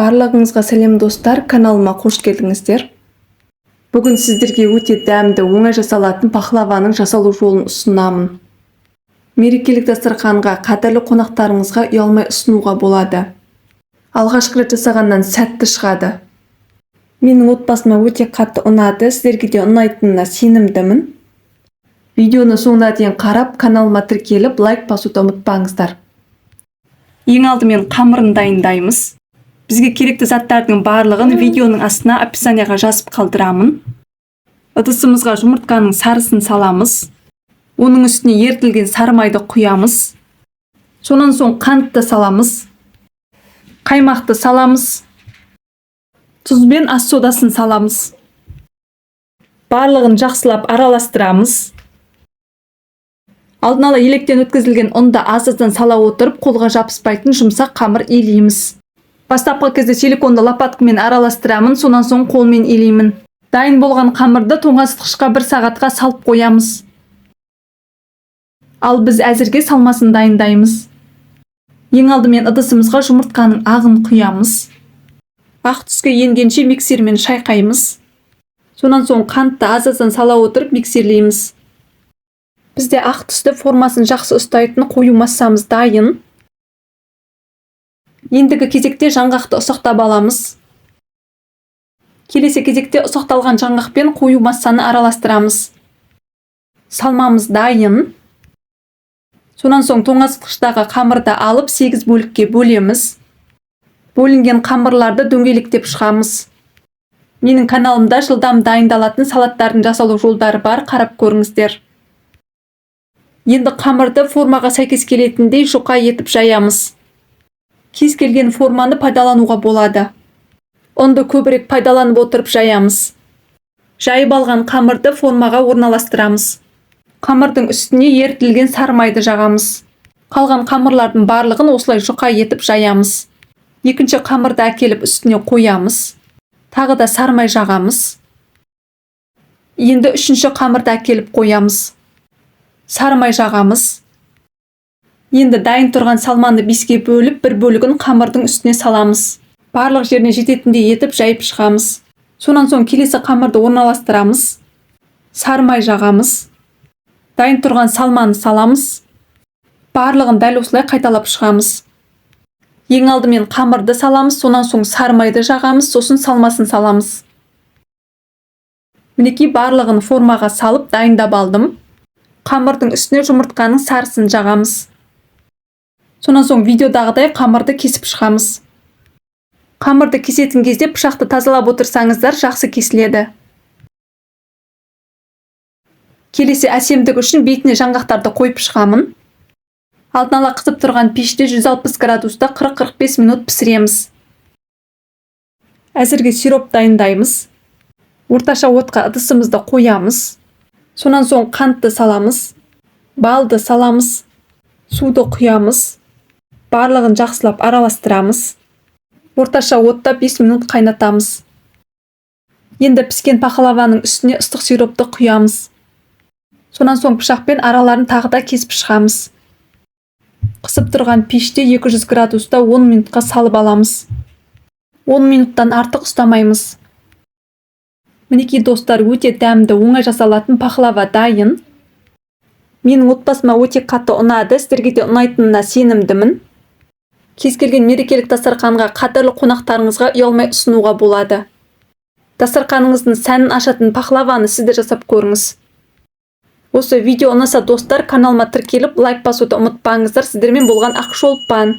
Барлығыңызға сәлем достар, каналыма қош келдіңіздер. Бүгін сіздерге өте дәмді, оңай жасалатын пахлаваның жасалу жолын ұсынамын. Мерекелік дастарханға, қадірлі қонақтарыңызға ұялмай ұсынуға болады. Алғашқы рет жасағаннан сәтті шығады. Менің отбасыма өте қатты ұнады, сіздерге де ұнайтынына сенімдімін. Видеоны соңына дейін қарап, каналыма тіркеліп, лайк басуды ұмытпаңыздар. Ең алдымен қамырын дайындаймыз. Бізге керекті заттардың барлығын видеоның астына описанияға жазып қалдырамын. Ыдысымызға жұмыртқаның сарысын саламыз. Оның үстіне ерітілген сары майды құямыз. Сонан соң қантты саламыз. Қаймақты саламыз. Тұз бен ас содасын саламыз. Барлығын жақсылап араластырамыз. Алдын ала електен өткізілген ұнды аз-аздан сала отырып, қолға жабыспайтын жұмсақ қамыр илейміз. Бастапқы кезде силиконды лопаткамен араластырамын, сонан соң қолмен илеймін. Дайын болған қамырды тоңазытқышқа 1 сағатқа салып қоямыз. Ал біз әзірге салмасын дайындаймыз. Ең алдымен ыдысымызға жұмыртқаның ағын құямыз. Ақ түске енгенше миксермен шайқаймыз. Сонан соң қантты аз-аздан сала отырып миксерлейміз. Бізде ақ түсті формасын жақсы ұстайтын қою массамыз дайын. Ендігі кезекте жаңғақты ұсақтап аламыз. Келесі кезекте ұсақталған жаңғақпен қою массаны араластырамыз. Салмамыз дайын. Сонан соң тоңазытқыштағы қамырды алып 8 бөлікке бөлеміз. Бөлінген қамырларды дөңгелектеп шығамыз. Менің каналымда жылдам дайындалатын салаттардың жасалу жолдары бар, қарап көріңіздер. Енді қамырды формаға сәйкес келетіндей жұқа етіп жаямыз. Кез келген форманы пайдалануға болады. Ұнды көбірек пайдаланып отырып жаямыз. Жайып алған қамырды формаға орналастырамыз. Қамырдың үстіне ерітілген сары майды жағамыз. Қалған қамырлардың барлығын осылай жұқа етіп жаямыз. Екінші қамырды әкеліп үстіне қоямыз. Тағы да сары май жағамыз. Енді үшінші қамырды әкеліп қоямыз. Сары май жағамыз. Енді дайын тұрған салманы 5-ке бөліп, 1 бөлігін қамырдың үстіне саламыз. Барлық жеріне жететіндей етіп жайып шығамыз. Сонан соң келесі қамырды орналастырамыз. Сары май жағамыз. Дайын тұрған салманы саламыз. Барлығын дәл осылай қайталап шығамыз. Ең алдымен қамырды саламыз, сонан соң сары майды жағамыз, сосын салмасын саламыз. Мінекей барлығын формаға салып дайындап алдым. Қамырдың үстіне жұмыртқаның сарысын жағамыз. Сонан соң видеодағыдай қамырды кесіп шығамыз. Қамырды кесетін кезде пышақты тазалап отырсаңыздар жақсы кесіледі. Келесі әсемдік үшін бетіне жаңғақтарды қойып шығамын. Алдын ала қызып тұрған пеште 160 градуста 40-45 минут пісіреміз. Әзірге сироп дайындаймыз. Орташа отқа ыдысымызды қоямыз. Сонан соң қантты саламыз. Балды саламыз. Суды құямыз. Барлығын жақсылап араластырамыз. Орташа отта 5 минут қайнатамыз. Енді піскен пахлаваның үстіне ыстық сиропты құямыз. Сонан соң пышақпен араларын тағы да кесіп шығамыз. Қысып тұрған пеште 200 градуста 10 минутқа салып аламыз. 10 минуттан артық ұстамаймыз. Мінекей достар, өте дәмді, оңай жасалатын пахлава дайын. Менің отбасыма өте қатты ұнады, сіздерге де ұнайтынына сенімдімін. Кез келген мерекелік дастарханға, қадірлі қонақтарыңызға ұялмай ұсынуға болады. Дастарханыңыздың сәнін ашатын пахлаваны сізді жасап көріңіз. Осы видео ұнаса достар, каналыма тіркеліп, лайк басуды ұмытпаңыздар. Сіздермен болған Ақшолпан.